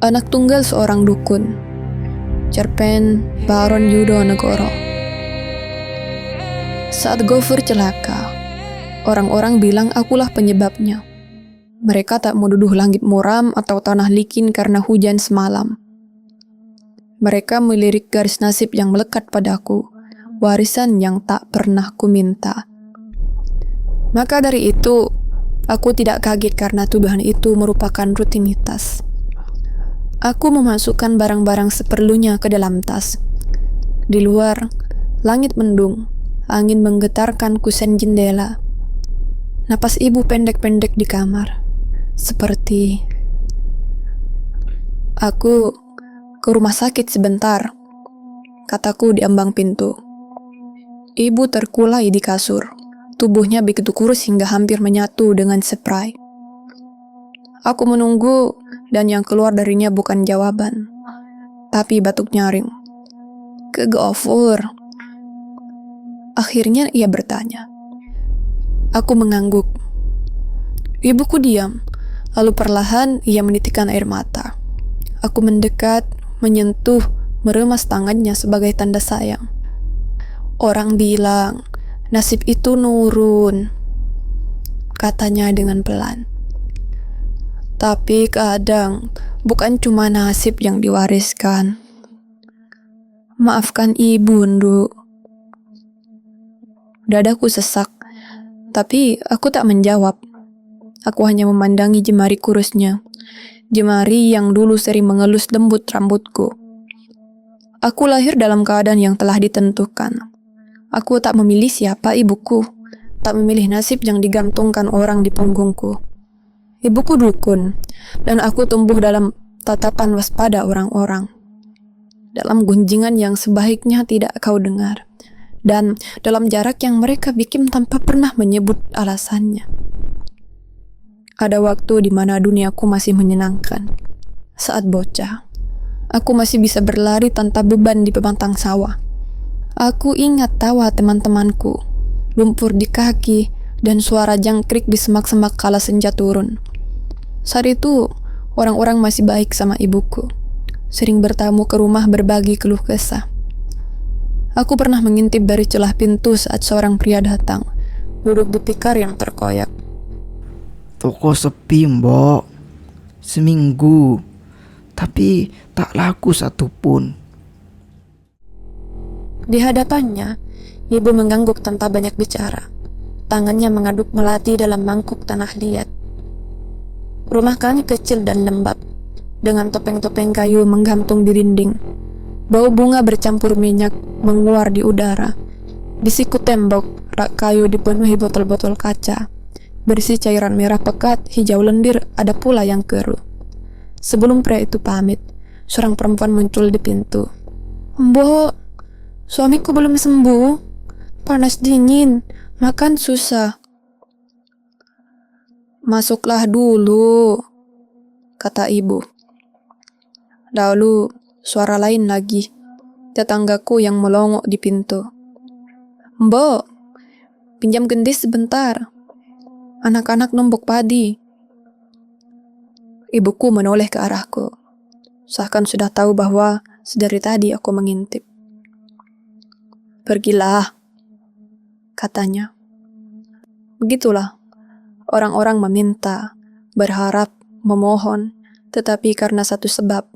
anak tunggal seorang dukun, cerpen Baron Yudo Negoro. Saat Gofur celaka, orang-orang bilang akulah penyebabnya. Mereka tak menuduh langit muram atau tanah licin karena hujan semalam. Mereka melirik garis nasib yang melekat padaku, warisan yang tak pernah kuminta. Maka dari itu, aku tidak kaget karena tuduhan itu merupakan rutinitas. Aku memasukkan barang-barang seperlunya ke dalam tas. Di luar, langit mendung, angin menggetarkan kusen jendela. Napas ibu pendek-pendek di kamar, seperti aku ke rumah sakit sebentar, kataku di ambang pintu. Ibu terkulai di kasur, tubuhnya begitu kurus hingga hampir menyatu dengan spray. Aku menunggu dan yang keluar darinya bukan jawaban, tapi batuk nyaring. Ke Gofur. Akhirnya ia bertanya. Aku mengangguk. Ibuku diam, lalu perlahan ia menitikkan air mata. Aku mendekat, menyentuh, meremas tangannya sebagai tanda sayang. Orang bilang, nasib itu nurun, katanya dengan pelan. Tapi kadang bukan cuma nasib yang diwariskan. Maafkan ibu, Nduk. Dadaku sesak, tapi aku tak menjawab. Aku hanya memandangi jemari kurusnya, jemari yang dulu sering mengelus lembut rambutku. Aku lahir dalam keadaan yang telah ditentukan. Aku tak memilih siapa ibuku, tak memilih nasib yang digantungkan orang di punggungku. Ibuku dukun, dan aku tumbuh dalam tatapan waspada orang-orang. Dalam gunjingan yang sebaiknya tidak kau dengar, dan dalam jarak yang mereka bikin tanpa pernah menyebut alasannya. Ada waktu di mana duniaku masih menyenangkan. Saat bocah, aku masih bisa berlari tanpa beban di pebantang sawah. Aku ingat tawa teman-temanku, lumpur di kaki, dan suara jangkrik di semak-semak kala senja turun. Saat itu, orang-orang masih baik sama ibuku, sering bertamu ke rumah berbagi keluh kesah. Aku pernah mengintip dari celah pintu saat seorang pria datang, duduk di tikar yang terkoyak. Toko sepi, Mbok. Seminggu, tapi tak laku satupun. Di hadapannya, ibu mengangguk tanpa banyak bicara. Tangannya mengaduk melati dalam mangkuk tanah liat. Rumah kami kecil dan lembab, dengan topeng-topeng kayu menggantung di dinding. Bau bunga bercampur minyak menguar di udara. Di siku tembok, rak kayu dipenuhi botol-botol kaca, berisi cairan merah pekat, hijau lendir, ada pula yang keruh. Sebelum pria itu pamit, seorang perempuan muncul di pintu. Mbok, suamiku belum sembuh. Panas dingin, makan susah. Masuklah dulu, kata ibu. Lalu suara lain lagi, tetanggaku yang melongok di pintu. Mbok, pinjam gendis sebentar. Anak-anak numbuk padi. Ibuku menoleh ke arahku, seakan sudah tahu bahwa sedari tadi aku mengintip. Pergilah, katanya. Begitulah, orang-orang meminta, berharap, memohon, tetapi karena satu sebab,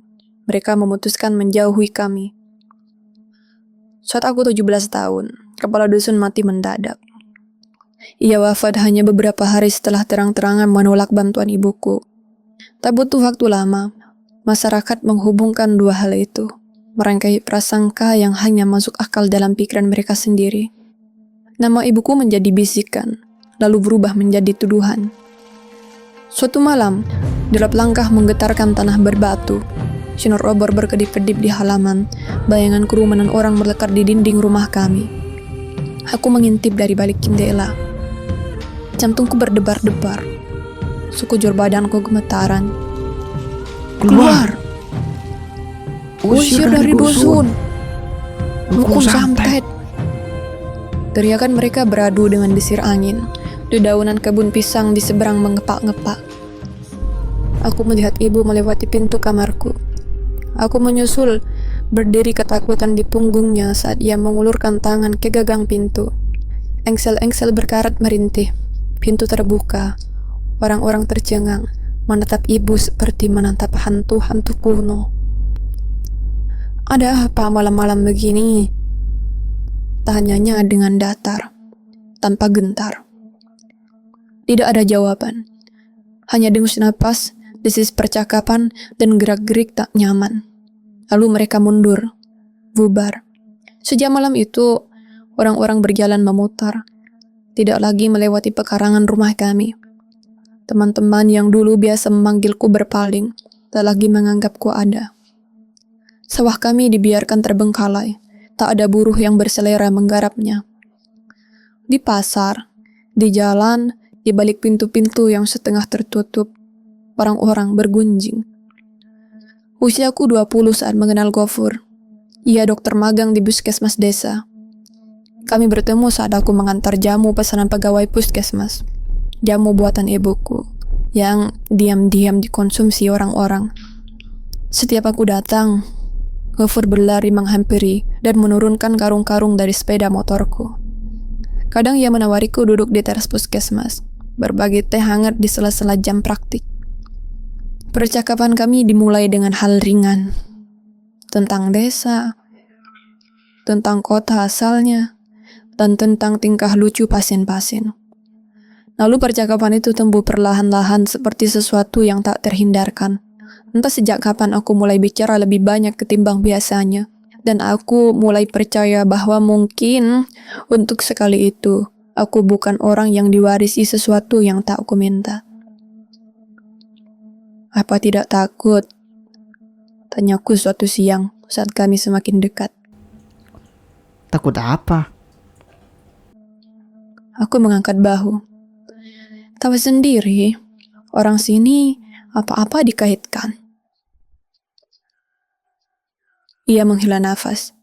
mereka memutuskan menjauhi kami. Saat aku 17 tahun, kepala dusun mati mendadak. Ia wafat hanya beberapa hari setelah terang-terangan menolak bantuan ibuku. Tak butuh waktu lama, masyarakat menghubungkan dua hal itu, merangkai prasangka yang hanya masuk akal dalam pikiran mereka sendiri. Nama ibuku menjadi bisikan, lalu berubah menjadi tuduhan. Suatu malam, derap langkah menggetarkan tanah berbatu. Sinar obor berkedip-kedip di halaman, bayangan kerumunan orang melekat di dinding rumah kami. Aku mengintip dari balik jendela. Jantungku berdebar-debar. Sekujur badanku gemetaran. Keluar! Usir dari dusun! Dukun santet! Teriakan mereka beradu dengan desir angin. Dedaunan kebun pisang di seberang mengepak-ngepak. Aku melihat ibu melewati pintu kamarku. Aku menyusul, berdiri ketakutan di punggungnya saat ia mengulurkan tangan ke gagang pintu. Engsel-engsel berkarat merintih. Pintu terbuka. Orang-orang tercengang, menatap ibu seperti menatap hantu-hantu kuno. "Ada apa malam-malam begini?" tanyanya dengan datar, tanpa gentar. Tidak ada jawaban. Hanya dengus napas, desis percakapan, dan gerak-gerik tak nyaman. Lalu mereka mundur, bubar. Sejak malam itu, orang-orang berjalan memutar, tidak lagi melewati pekarangan rumah kami. Teman-teman yang dulu biasa memanggilku berpaling, tak lagi menganggapku ada. Sawah kami dibiarkan terbengkalai, tak ada buruh yang berselera menggarapnya. Di pasar, di jalan, di balik pintu-pintu yang setengah tertutup, orang-orang bergunjing. Usiaku 20 saat mengenal Gofur. Ia dokter magang di puskesmas desa. Kami bertemu saat aku mengantar jamu pesanan pegawai puskesmas. Jamu buatan ibuku, yang diam-diam dikonsumsi orang-orang. Setiap aku datang, Gofur berlari menghampiri dan menurunkan karung-karung dari sepeda motorku. Kadang ia menawariku duduk di teras puskesmas, berbagi teh hangat di sela-sela jam praktik. Percakapan kami dimulai dengan hal ringan, tentang desa, tentang kota asalnya, dan tentang tingkah lucu pasien-pasien. Lalu percakapan itu tumbuh perlahan-lahan seperti sesuatu yang tak terhindarkan. Entah sejak kapan aku mulai bicara lebih banyak ketimbang biasanya, dan aku mulai percaya bahwa mungkin untuk sekali itu, aku bukan orang yang diwarisi sesuatu yang tak aku minta. "Apa tidak takut?" tanyaku suatu siang saat kami semakin dekat. Takut apa? Aku mengangkat bahu. Tahu sendiri, orang sini apa-apa dikaitkan. Ia menghela nafas,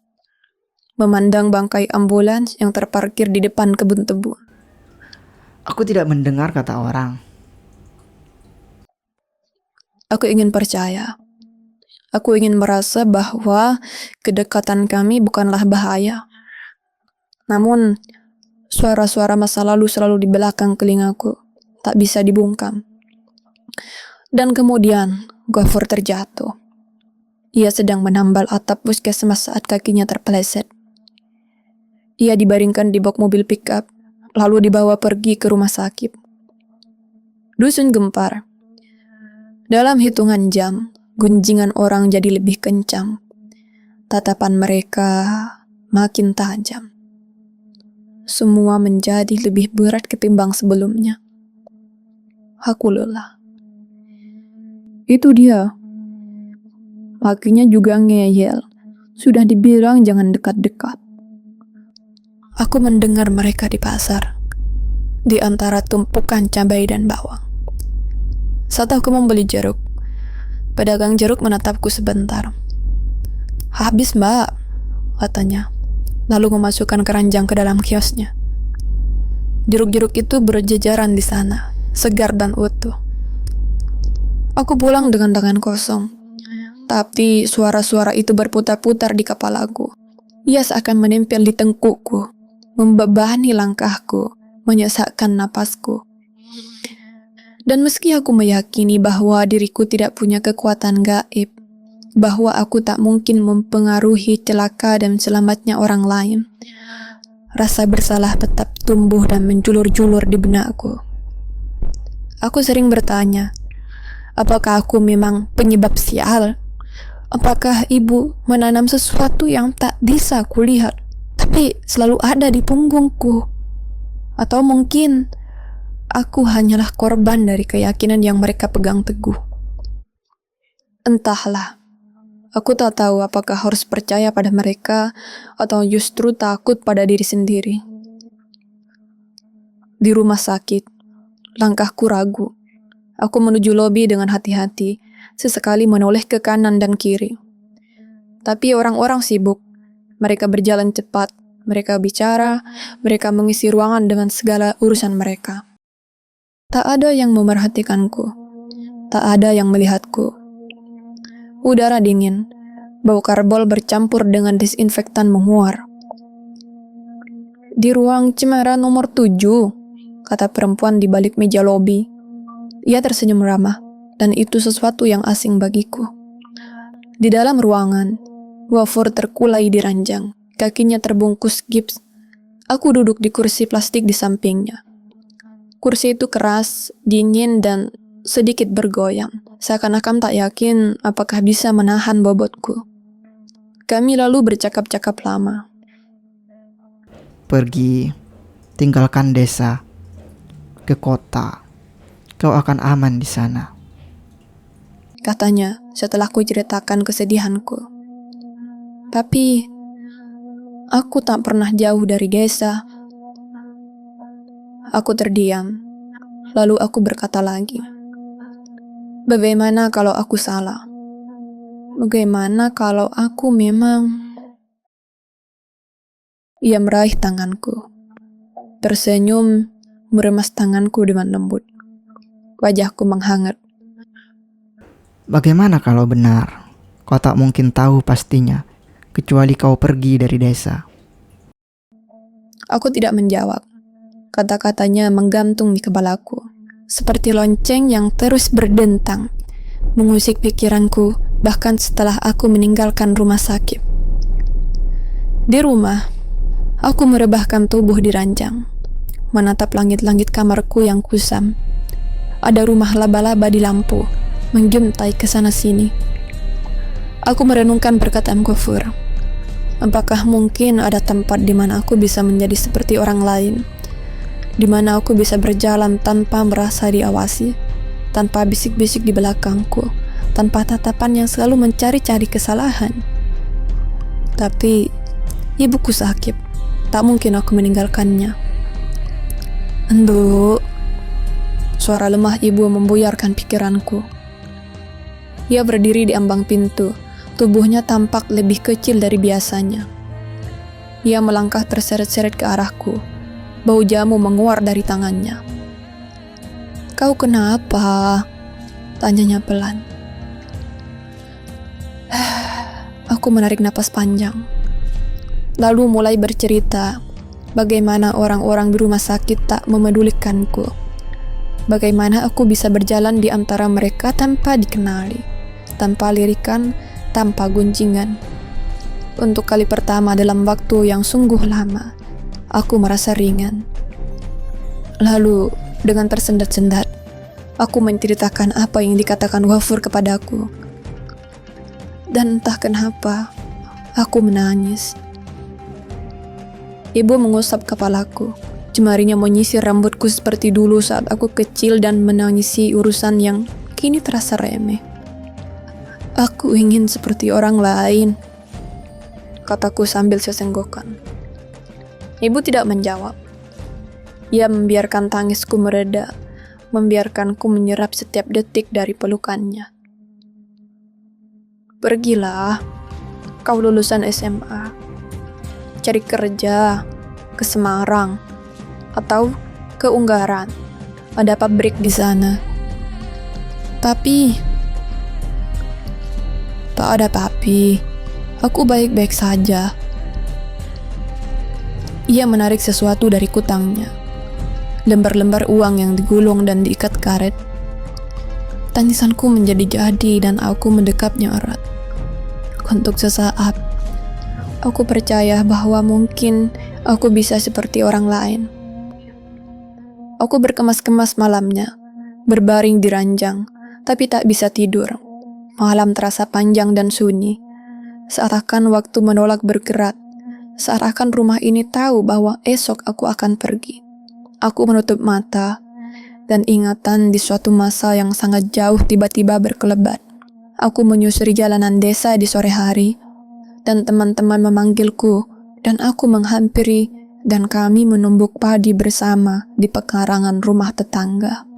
memandang bangkai ambulans yang terparkir di depan kebun tebu. Aku tidak mendengar kata orang. Aku ingin percaya. Aku ingin merasa bahwa kedekatan kami bukanlah bahaya. Namun, suara-suara masa lalu selalu di belakang telingaku, tak bisa dibungkam. Dan kemudian, Gofur terjatuh. Ia sedang menambal atap puskesmas saat kakinya terpeleset. Ia dibaringkan di bak mobil pickup, lalu dibawa pergi ke rumah sakit. Dusun gempar. Dalam hitungan jam, gunjingan orang jadi lebih kencang. Tatapan mereka makin tajam. Semua menjadi lebih berat ketimbang sebelumnya. Aku lelah. Itu dia. Lakinya juga ngeyel. Sudah dibilang jangan dekat-dekat. Aku mendengar mereka di pasar, di antara tumpukan cabai dan bawang. Saat aku membeli jeruk, pedagang jeruk menatapku sebentar. "Habis, Mbak," katanya, lalu memasukkan keranjang ke dalam kiosnya. Jeruk-jeruk itu berjejaran di sana, segar dan utuh. Aku pulang dengan tangan kosong, tapi suara-suara itu berputar-putar di kepalaku. Ia seakan menempel di tengkukku, membebani langkahku, menyesakkan napasku. Dan meski aku meyakini bahwa diriku tidak punya kekuatan gaib, bahwa aku tak mungkin mempengaruhi celaka dan selamatnya orang lain, rasa bersalah tetap tumbuh dan menjulur-julur di benakku. Aku sering bertanya, apakah aku memang penyebab sial? Apakah ibu menanam sesuatu yang tak bisa kulihat, tapi selalu ada di punggungku? Atau mungkin aku hanyalah korban dari keyakinan yang mereka pegang teguh. Entahlah, aku tak tahu apakah harus percaya pada mereka atau justru takut pada diri sendiri. Di rumah sakit, langkahku ragu. Aku menuju lobi dengan hati-hati, sesekali menoleh ke kanan dan kiri. Tapi orang-orang sibuk. Mereka berjalan cepat, mereka bicara, mereka mengisi ruangan dengan segala urusan mereka. Tak ada yang memerhatikanku. Tak ada yang melihatku. Udara dingin, bau karbol bercampur dengan disinfektan menguar. "Di ruang cemara nomor 7, kata perempuan di balik meja lobi. Ia tersenyum ramah, dan itu sesuatu yang asing bagiku. Di dalam ruangan, Wafur terkulai di ranjang, kakinya terbungkus gips. Aku duduk di kursi plastik di sampingnya. Kursi itu keras, dingin, dan sedikit bergoyang, seakan-akan tak yakin apakah bisa menahan bobotku. Kami lalu bercakap-cakap lama. Pergi, tinggalkan desa, ke kota. Kau akan aman di sana. Katanya setelah ku ceritakan kesedihanku. Tapi, aku tak pernah jauh dari desa. Aku terdiam, lalu aku berkata lagi. Bagaimana kalau aku salah? Bagaimana kalau aku memang... Ia meraih tanganku, tersenyum, meremas tanganku dengan lembut. Wajahku menghangat. Bagaimana kalau benar? Kau tak mungkin tahu pastinya, kecuali kau pergi dari desa. Aku tidak menjawab. Kata-katanya menggantung di kepalaku, seperti lonceng yang terus berdentang, mengusik pikiranku bahkan setelah aku meninggalkan rumah sakit. Di rumah, aku merebahkan tubuh di ranjang, menatap langit-langit kamarku yang kusam. Ada rumah laba-laba di lampu, mengintai ke sana sini. Aku merenungkan perkataan Ghafur. Apakah mungkin ada tempat di mana aku bisa menjadi seperti orang lain? Di mana aku bisa berjalan tanpa merasa diawasi, tanpa bisik-bisik di belakangku, tanpa tatapan yang selalu mencari-cari kesalahan. Tapi, ibuku sakit. Tak mungkin aku meninggalkannya. "Enduk." Suara lemah ibu membuyarkan pikiranku. Ia berdiri di ambang pintu. Tubuhnya tampak lebih kecil dari biasanya. Ia melangkah terseret-seret ke arahku. Bau jamu menguar dari tangannya. "Kau kenapa?" tanyanya pelan. Aku menarik napas panjang. Lalu mulai bercerita bagaimana orang-orang di rumah sakit tak memedulikanku. Bagaimana aku bisa berjalan di antara mereka tanpa dikenali, tanpa lirikan, tanpa gunjingan. Untuk kali pertama dalam waktu yang sungguh lama, aku merasa ringan. Lalu, dengan tersendat-sendat, aku menceritakan apa yang dikatakan Ghafur kepadaku. Dan entah kenapa, aku menangis. Ibu mengusap kepalaku. Jemarinya menyisir rambutku seperti dulu saat aku kecil dan menangisi urusan yang kini terasa remeh. "Aku ingin seperti orang lain," kataku sambil sesenggokan. Ibu tidak menjawab. Ia membiarkan tangisku mereda, membiarkanku menyerap setiap detik dari pelukannya. "Pergilah, kau lulusan SMA. Cari kerja, ke Semarang, atau ke Ungaran. Ada pabrik di sana." "Tapi..." "Tak ada tapi. Aku baik-baik saja." Ia menarik sesuatu dari kutangnya. Lembar-lembar uang yang digulung dan diikat karet. Tangisanku menjadi-jadi dan aku mendekapnya erat. Untuk sesaat, aku percaya bahwa mungkin aku bisa seperti orang lain. Aku berkemas-kemas malamnya, berbaring di ranjang, tapi tak bisa tidur. Malam terasa panjang dan sunyi, seakan waktu menolak bergerak, seakan rumah ini tahu bahwa esok aku akan pergi. Aku menutup mata, dan ingatan di suatu masa yang sangat jauh tiba-tiba berkelebat. Aku menyusuri jalanan desa di sore hari, dan teman-teman memanggilku, dan aku menghampiri, dan kami menumbuk padi bersama di pekarangan rumah tetangga.